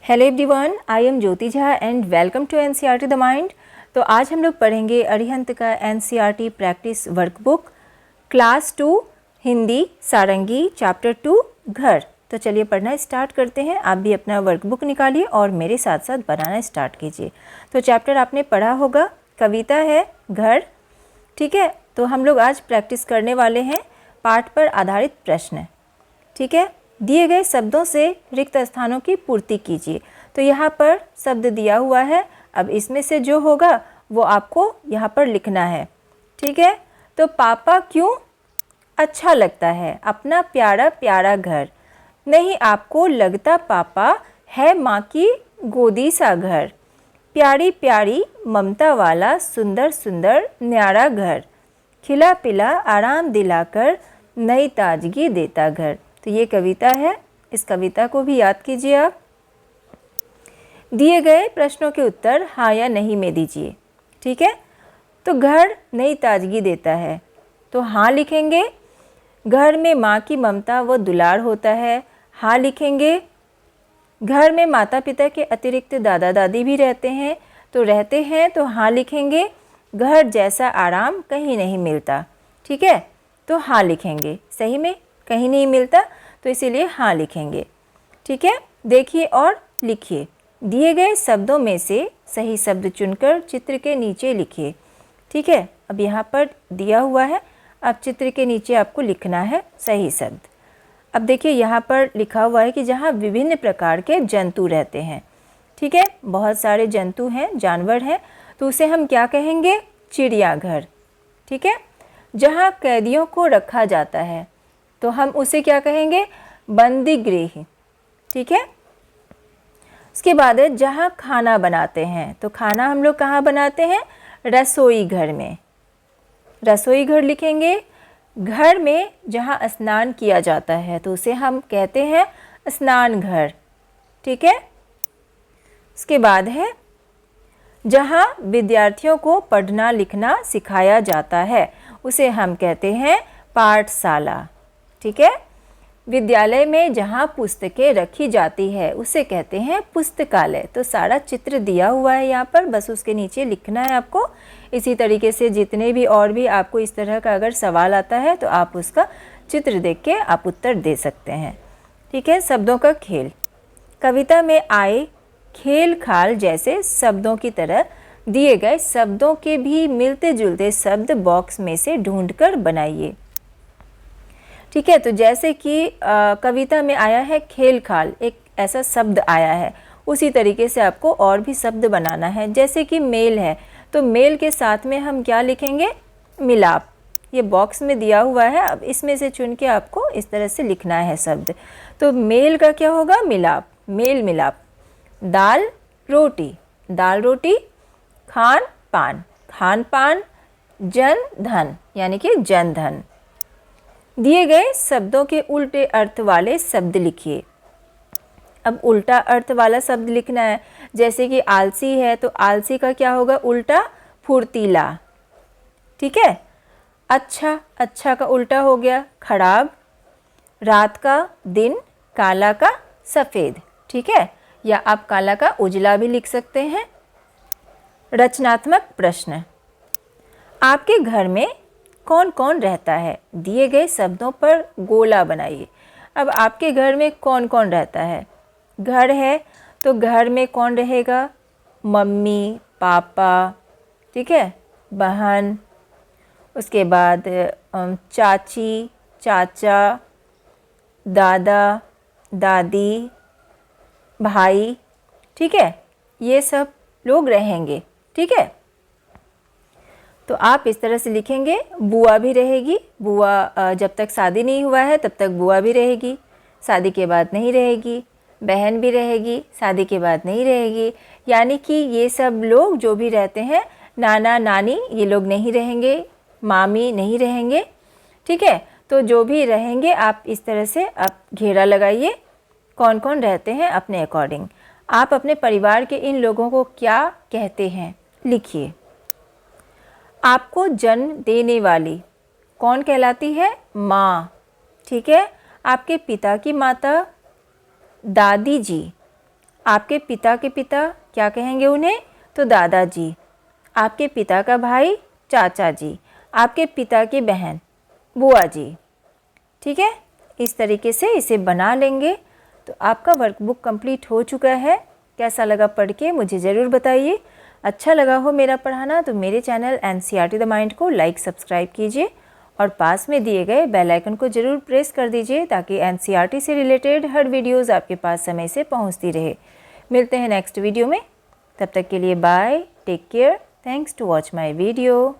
Hello everyone, I am Jyoti Jha and welcome to NCERT the mind. तो आज हम लोग पढ़ेंगे अरिहंत का NCERT practice workbook class 2 Hindi Sarangi chapter 2 घर। तो चलिए पढ़ना स्टार्ट करते हैं। आप भी अपना वर्कबुक निकालिए और मेरे साथ साथ बनाना स्टार्ट कीजिए। तो चैप्टर आपने पढ़ा होगा, कविता है घर, ठीक है। तो हम लोग आज प्रैक्टिस करने वाले हैं पाठ पर आधारित प्रश्न, ठीक है। दिए गए शब्दों से रिक्त स्थानों की पूर्ति कीजिए। तो यहाँ पर शब्द दिया हुआ है, अब इसमें से जो होगा वो आपको यहाँ पर लिखना है, ठीक है। तो पापा क्यों अच्छा लगता है अपना प्यारा प्यारा घर, नहीं आपको लगता पापा है माँ की गोदी सा घर, प्यारी प्यारी ममता वाला सुंदर सुंदर न्यारा घर, खिला पिला आराम दिलाकर नई ताजगी देता घर। तो ये कविता है, इस कविता को भी याद कीजिए आप। दिए गए प्रश्नों के उत्तर हाँ या नहीं में दीजिए, ठीक है। तो घर नई ताजगी देता है, तो हाँ लिखेंगे। घर में माँ की ममता व दुलार होता है, हाँ लिखेंगे। घर में माता पिता के अतिरिक्त दादा दादी भी रहते हैं, तो रहते हैं तो हाँ लिखेंगे। घर जैसा आराम कहीं नहीं मिलता, ठीक है, तो हाँ लिखेंगे। सही में कहीं नहीं मिलता, तो इसीलिए हाँ लिखेंगे, ठीक है। देखिए और लिखिए। दिए गए शब्दों में से सही शब्द चुनकर चित्र के नीचे लिखिए, ठीक है। अब यहाँ पर दिया हुआ है, अब चित्र के नीचे आपको लिखना है सही शब्द। अब देखिए यहाँ पर लिखा हुआ है कि जहाँ विभिन्न प्रकार के जंतु रहते हैं, ठीक है, बहुत सारे जंतु हैं, जानवर हैं, तो उसे हम क्या कहेंगे? चिड़ियाघर, ठीक है। जहाँ कैदियों को रखा जाता है तो हम उसे क्या कहेंगे? बंदी गृह, ठीक है। उसके बाद है जहाँ खाना बनाते हैं, तो खाना हम लोग कहाँ बनाते हैं? रसोई घर में, रसोई घर लिखेंगे। घर में जहाँ स्नान किया जाता है तो उसे हम कहते हैं स्नान घर, ठीक है। उसके बाद है जहाँ विद्यार्थियों को पढ़ना लिखना सिखाया जाता है, उसे हम कहते हैं पाठशाला, ठीक है। विद्यालय में जहाँ पुस्तकें रखी जाती है उसे कहते हैं पुस्तकालय। तो सारा चित्र दिया हुआ है यहाँ पर, बस उसके नीचे लिखना है आपको। इसी तरीके से जितने भी और भी आपको इस तरह का अगर सवाल आता है तो आप उसका चित्र देख के आप उत्तर दे सकते हैं, ठीक है। शब्दों का खेल। कविता में आए खेल खाल जैसे शब्दों की तरह दिए गए शब्दों के भी मिलते जुलते शब्द बॉक्स में से ढूंढकर बनाइए, ठीक है। तो जैसे कि कविता में आया है खेल खाल, एक ऐसा शब्द आया है, उसी तरीके से आपको और भी शब्द बनाना है। जैसे कि मेल है, तो मेल के साथ में हम क्या लिखेंगे? मिलाप। ये बॉक्स में दिया हुआ है, अब इसमें से चुन के आपको इस तरह से लिखना है शब्द। तो मेल का क्या होगा? मिलाप, मेल मिलाप। दाल रोटी, दाल रोटी। खान पान, खान पान। जन धन, यानी कि जन धन। दिए गए शब्दों के उल्टे अर्थ वाले शब्द लिखिए। अब उल्टा अर्थ वाला शब्द लिखना है। जैसे कि आलसी है, तो आलसी का क्या होगा उल्टा? फुर्तीला, ठीक है। अच्छा, अच्छा का उल्टा हो गया खराब। रात का दिन, काला का सफ़ेद, ठीक है, या आप काला का उजला भी लिख सकते हैं। रचनात्मक प्रश्न। आपके घर में कौन कौन रहता है? दिए गए शब्दों पर गोला बनाइए। अब आपके घर में कौन कौन रहता है? घर है तो घर में कौन रहेगा? मम्मी पापा, ठीक है, बहन, उसके बाद चाची चाचा, दादा दादी, भाई, ठीक है, ये सब लोग रहेंगे, ठीक है। तो आप इस तरह से लिखेंगे। बुआ भी रहेगी, बुआ जब तक शादी नहीं हुआ है तब तक बुआ भी रहेगी, शादी के बाद नहीं रहेगी। बहन भी रहेगी, शादी के बाद नहीं रहेगी। यानी कि ये सब लोग जो भी रहते हैं, नाना नानी, ये लोग नहीं रहेंगे, मामी नहीं रहेंगे, ठीक है। तो जो भी रहेंगे आप इस तरह से आप घेरा लगाइए, कौन कौन रहते हैं अपने अकॉर्डिंग। आप अपने परिवार के इन लोगों को क्या कहते हैं लिखिए। आपको जन्म देने वाली कौन कहलाती है? माँ, ठीक है। आपके पिता की माता दादी जी, आपके पिता के पिता क्या कहेंगे उन्हें? तो दादाजी। आपके पिता का भाई चाचा जी। आपके पिता की बहन बुआ जी। ठीक है, इस तरीके से इसे बना लेंगे। तो आपका वर्कबुक कंप्लीट हो चुका है। कैसा लगा पढ़ के मुझे ज़रूर बताइए। अच्छा लगा हो मेरा पढ़ाना तो मेरे चैनल एनसीईआरटी द माइंड को लाइक सब्सक्राइब कीजिए और पास में दिए गए बेल आइकन को ज़रूर प्रेस कर दीजिए ताकि एनसीईआरटी से रिलेटेड हर वीडियोस आपके पास समय से पहुंचती रहे। मिलते हैं नेक्स्ट वीडियो में, तब तक के लिए bye, take care, thanks to watch my video.